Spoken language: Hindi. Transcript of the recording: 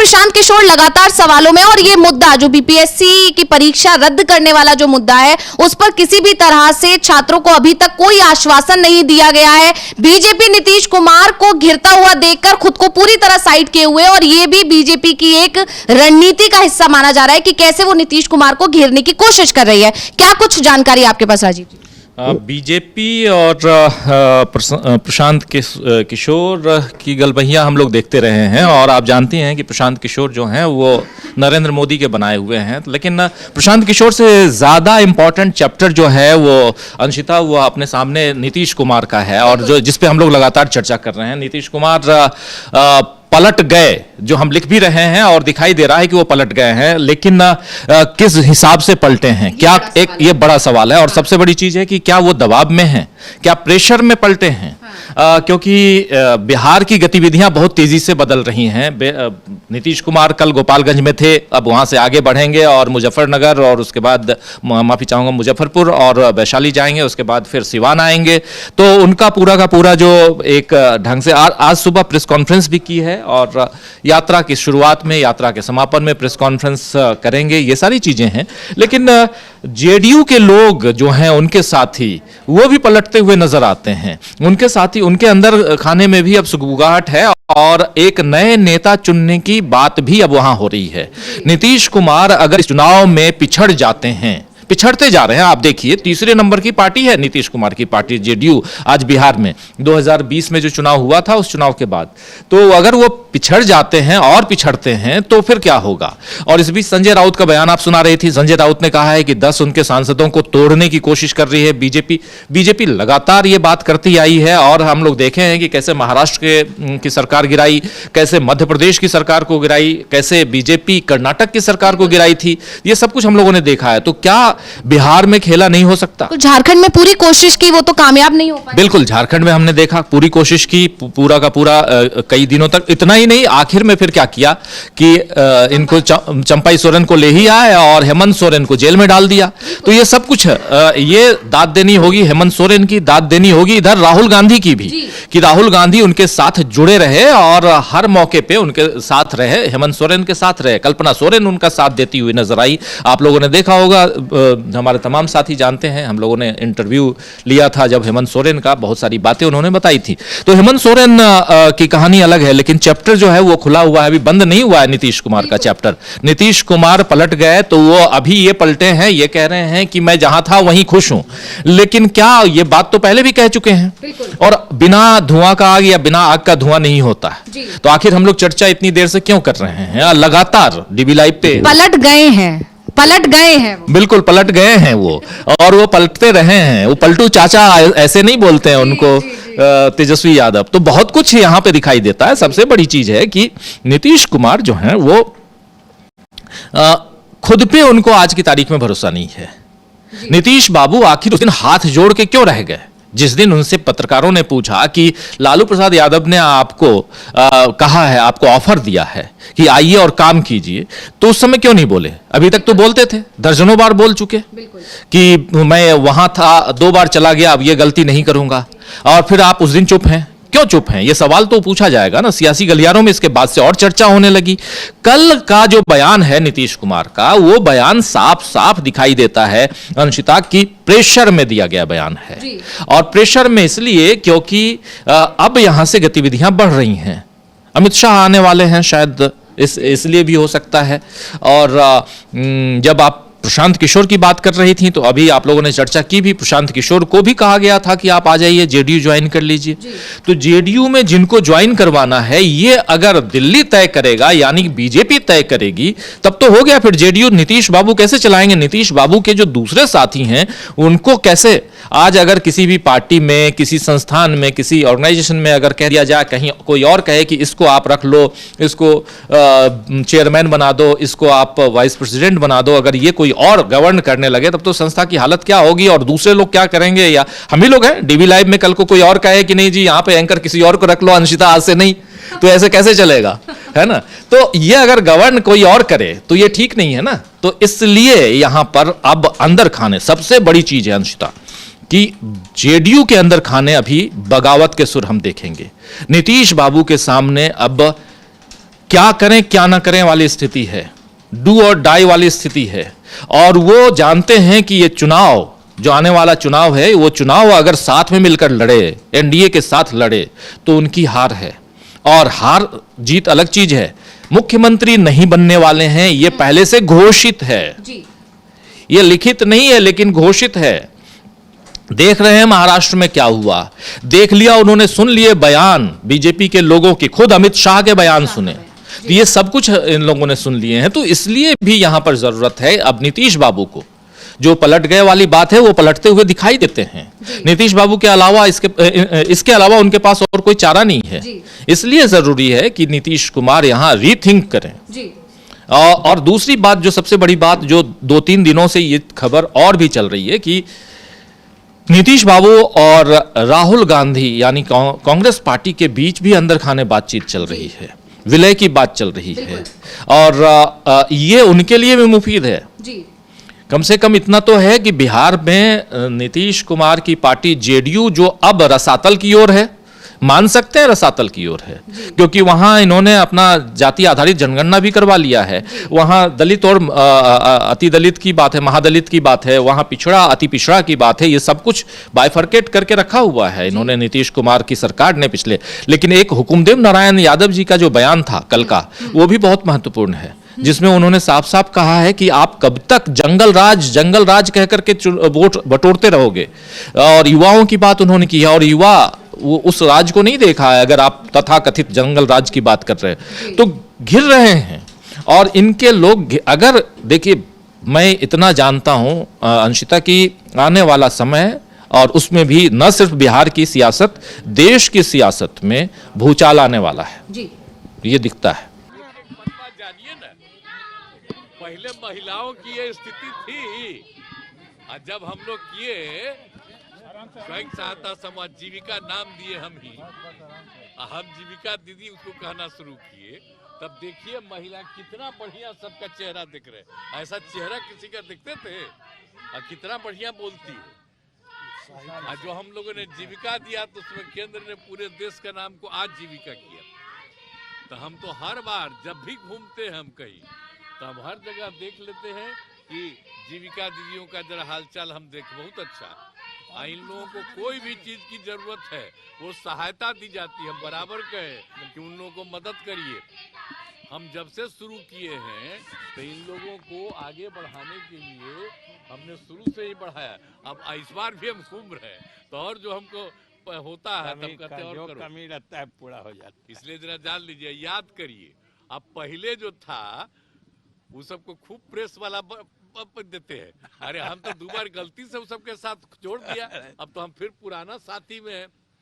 प्रशांत किशोर लगातार सवालों में, और ये मुद्दा जो बीपीएससी की परीक्षा रद्द करने वाला जो मुद्दा है, उस पर किसी भी तरह से छात्रों को अभी तक कोई आश्वासन नहीं दिया गया है। बीजेपी नीतीश कुमार को घिरता हुआ देखकर खुद को पूरी तरह साइड किए हुए, और ये भी बीजेपी की एक रणनीति का हिस्सा माना जा रहा है कि कैसे वो नीतीश कुमार को घेरने की कोशिश कर रही है। क्या कुछ जानकारी आपके पास राजीव जी? बीजेपी और प्रशांत किशोर की गलबहियां हम लोग देखते रहे हैं, और आप जानती हैं कि प्रशांत किशोर जो हैं वो नरेंद्र मोदी के बनाए हुए हैं। लेकिन प्रशांत किशोर से ज़्यादा इम्पॉर्टेंट चैप्टर जो है वो अंशिता, वो अपने सामने नीतीश कुमार का है, और जो जिस पे हम लोग लगातार चर्चा कर रहे हैं। नीतीश कुमार पलट गए, जो हम लिख भी रहे हैं और दिखाई दे रहा है कि वो पलट गए हैं, लेकिन किस हिसाब से पलटे हैं, क्या एक ये बड़ा सवाल है। और सबसे बड़ी चीज है कि क्या वो दबाव में हैं, क्या प्रेशर में पलटे हैं, क्योंकि बिहार की गतिविधियां बहुत तेजी से बदल रही हैं। नीतीश कुमार कल गोपालगंज में थे, अब वहां से आगे बढ़ेंगे और मुजफ्फरनगर, और उसके बाद माफी चाहूंगा मुजफ्फरपुर और वैशाली जाएंगे, उसके बाद फिर सिवान आएंगे। तो उनका पूरा का पूरा जो एक ढंग से आज सुबह प्रेस कॉन्फ्रेंस भी की है, और यात्रा की शुरुआत में, यात्रा के समापन में प्रेस कॉन्फ्रेंस करेंगे। ये सारी चीजें हैं, लेकिन जेडीयू के लोग जो हैं, उनके साथी वो भी पलटते हुए नजर आते हैं। उनके साथी, उनके अंदर खाने में भी अब सुगबुगाहट है, और एक नए नेता चुनने की बात भी अब वहां हो रही है। नीतीश कुमार अगर इस चुनाव में पिछड़ जाते हैं, पिछड़ते जा रहे हैं, आप देखिए तीसरे नंबर की पार्टी है नीतीश कुमार की पार्टी जेडीयू आज बिहार में। 2020 में जो चुनाव हुआ था, उस चुनाव के बाद तो अगर वो पिछड़ जाते हैं और पिछड़ते हैं तो फिर क्या होगा। और इस बीच संजय राउत का बयान आप सुना रही थी। संजय राउत ने कहा है कि 10 उनके सांसदों को तोड़ने की कोशिश कर रही है बीजेपी लगातार ये बात करती आई है, और हम लोग देखे हैं कि कैसे महाराष्ट्र की सरकार गिराई, कैसे मध्य प्रदेश की सरकार को गिराई, कैसे बीजेपी कर्नाटक की सरकार को गिराई थी। ये सब कुछ हम लोगों ने देखा है। तो क्या बिहार में खेला नहीं हो सकता? तो झारखंड में पूरी कोशिश की, वो तो कामयाब नहीं हो पाई। बिल्कुल, झारखंड में हमने देखा पूरी कोशिश की, पूरा का पूरा कई दिनों तक। इतना ही नहीं, आखिर में फिर क्या किया कि इनको चंपाई सोरेन को ले ही आए और हेमंत सोरेन को जेल में डाल दिया। तो ये सब कुछ ये दाद देनी होगी हेमंत सोरेन की, दाद देनी होगी इधर राहुल गांधी की भी, कि राहुल गांधी उनके साथ जुड़े रहे और हर मौके पे उनके साथ रहे, हेमंत सोरेन के साथ रहे। कल्पना सोरेन उनका साथ देती हुई नजर आई। आप लोगों ने देखा होगा, हमारे तमाम साथी जानते हैं, हम लोगों ने इंटरव्यू लिया था जब हेमंत सोरेन का, बहुत सारी बातें उन्होंने बताई थी। तो हेमंत सोरेन की कहानी अलग है, लेकिन चैप्टर जो है वो खुला हुआ है, अभी बंद नहीं हुआ है नीतीश कुमार का चैप्टर। नीतीश कुमार पलट गए तो वो अभी ये पलटे हैं, ये कह रहे हैं कि मैं जहां था वहीं खुश हूं। लेकिन क्या ये बात तो पहले भी कह चुके हैं, और बिना धुआं का आग या बिना आग का धुआं नहीं होता। तो आखिर हम लोग चर्चा इतनी देर से क्यों कर रहे हैं? लगातार डीबी लाइव पे पलट गए हैं बिल्कुल पलट गए हैं वो, और वो पलटते रहे हैं। वो पलटू चाचा ऐसे नहीं बोलते हैं उनको, तेजस्वी यादव। तो बहुत कुछ यहां पे दिखाई देता है। सबसे बड़ी चीज है कि नीतीश कुमार जो हैं वो खुद पे उनको आज की तारीख में भरोसा नहीं है। नीतीश बाबू आखिर उस दिन हाथ जोड़ के क्यों रह गए? जिस दिन उनसे पत्रकारों ने पूछा कि लालू प्रसाद यादव ने आपको कहा है, आपको ऑफर दिया है कि आइए और काम कीजिए, तो उस समय क्यों नहीं बोले? अभी तक तो बोलते थे, दर्जनों बार बोल चुके कि मैं वहां था, 2 बार चला गया, अब ये गलती नहीं करूंगा। और फिर आप उस दिन चुप हैं, क्यों चुप हैं? ये सवाल तो पूछा जाएगा ना सियासी गलियारों में। इसके बाद से और चर्चा होने लगी। कल का जो बयान है नीतीश कुमार का, वो बयान साफ साफ दिखाई देता है अंशिता की प्रेशर में दिया गया बयान है। और प्रेशर में इसलिए क्योंकि अब यहां से गतिविधियां बढ़ रही हैं। अमित शाह आने वाले हैं, शायद इसलिए भी हो सकता है। और जब आप प्रशांत किशोर की बात कर रही थी, तो अभी आप लोगों ने चर्चा की भी, प्रशांत किशोर को भी कहा गया था कि आप आ जाइए, जेडीयू ज्वाइन कर लीजिए। तो जेडीयू में जिनको ज्वाइन करवाना है, ये अगर दिल्ली तय करेगा, यानी बीजेपी तय करेगी, तब तो हो गया। फिर जेडीयू नीतीश बाबू कैसे चलाएंगे? नीतीश बाबू के जो दूसरे साथी हैं, उनको कैसे? आज अगर किसी भी पार्टी में, किसी संस्थान में, किसी ऑर्गेनाइजेशन में अगर कह दिया जाए, कहीं कोई और कहे कि इसको आप रख लो, इसको चेयरमैन बना दो, इसको आप वाइस प्रेसिडेंट बना दो, अगर ये कोई और गवर्न करने लगे, तब तो संस्था की हालत क्या होगी और दूसरे लोग क्या करेंगे? या हम ही लोग हैं डीबी लाइव में, कल को कोई और कहे कि नहीं जी यहां पे एंकर किसी और को रख लो, अंशिता आज से नहीं, तो ऐसे कैसे चलेगा? है ना? तो ये अगर गवर्न कोई और करे तो ये ठीक नहीं है ना। तो इसलिए यहां पर अब अंदर खाने, सबसे बड़ी चीज है अंशिता कि जेडीयू के अंदर खाने अभी बगावत के सुर हम देखेंगे। नीतीश बाबू के सामने अब क्या करें क्या ना करें वाली स्थिति है, डू और डाई वाली स्थिति है। और वो जानते हैं कि ये चुनाव जो आने वाला चुनाव है, वो चुनाव अगर साथ में मिलकर लड़े, एनडीए के साथ लड़े, तो उनकी हार है। और हार जीत अलग चीज है। मुख्यमंत्री नहीं बनने वाले हैं, ये पहले से घोषित है जी। ये लिखित नहीं है लेकिन घोषित है। देख रहे हैं महाराष्ट्र में क्या हुआ, देख लिया उन्होंने, सुन लिए बयान बीजेपी के लोगों के, खुद अमित शाह के बयान सुने, तो ये सब कुछ इन लोगों ने सुन लिए हैं। तो इसलिए भी यहां पर जरूरत है अब नीतीश बाबू को, जो पलट गए वाली बात है वो पलटते हुए दिखाई देते हैं। नीतीश बाबू के अलावा इसके अलावा उनके पास और कोई चारा नहीं है। इसलिए जरूरी है कि नीतीश कुमार यहां रीथिंक करें। और दूसरी बात, जो सबसे बड़ी बात, जो 2-3 दिनों से ये खबर और भी चल रही है कि नीतीश बाबू और राहुल गांधी यानी कांग्रेस पार्टी के बीच भी अंदर खाने बातचीत चल रही है, विलय की बात चल रही है। और ये उनके लिए भी मुफीद है। कम से कम इतना तो है कि बिहार में नीतीश कुमार की पार्टी जेडीयू, जो अब रसातल की ओर है, मान सकते हैं रसातल की ओर है, क्योंकि वहां इन्होंने अपना जाति आधारित जनगणना भी करवा लिया है। वहां दलित और अति दलित की बात है, महादलित की बात है, वहां पिछड़ा अति पिछड़ा की बात है। ये सब कुछ बाइफरकेट करके रखा हुआ है इन्होंने, नीतीश कुमार की सरकार ने पिछले। लेकिन एक हुकुमदेव नारायण यादव जी का जो बयान था कल का, वो भी बहुत महत्वपूर्ण है, जिसमें उन्होंने साफ साफ कहा है कि आप कब तक जंगल राज कह करके वोट बटोरते रहोगे। और युवाओं की बात उन्होंने की है, और युवा वो उस राज को नहीं देखा है। अगर आप तथाकथित जंगल राज की बात कर रहे हैं तो घिर रहे हैं। और इनके लोग, अगर देखिए, मैं इतना जानता हूं अंशिता की आने वाला समय, और उसमें भी न सिर्फ बिहार की सियासत, देश की सियासत में भूचाल आने वाला है जी। ये दिखता है। पहले महिलाओं की ये स्थिति थी, और जब हम लोग किए स्वयं सहायता समाज जीविका नाम दिए हम ही, हम जीविका दीदी उसको कहना शुरू किए, तब देखिए महिला कितना बढ़िया सबका चेहरा दिख रहे। ऐसा चेहरा किसी का दिखते थे, और कितना बढ़िया बोलती है। और जो हम लोगों ने जीविका दिया तो उसमें केंद्र ने पूरे देश का नाम को आज जीविका किया। तो हम तो हर बार जब भी घूमते हैं हम कहीं, तो हम हर जगह देख लेते हैं कि जीविका दीदियों का जरा हालचाल हम देख, बहुत अच्छा। इन लोगों को कोई भी चीज की जरूरत है वो सहायता दी जाती है। हम बराबर कहे कि उन लोगों को मदद करिए। हम जब से शुरू किए हैं तो इन लोगों को आगे बढ़ाने के लिए हमने शुरू से ही बढ़ाया। अब इस बार भी हम घूम रहे हैं, तो और जो हमको होता है तब कहते हैं और करो, कमी रहता है पूरा हो जाता है। इसलिए जरा जान लीजिए, याद करिए, अब पहले जो था वो सबको खूब प्रेस वाला देते हैं। अरे हम तो 2 बार गलती से वो सबके साथ जोड़ दिया, अब तो हम फिर पुराना साथी में हैं।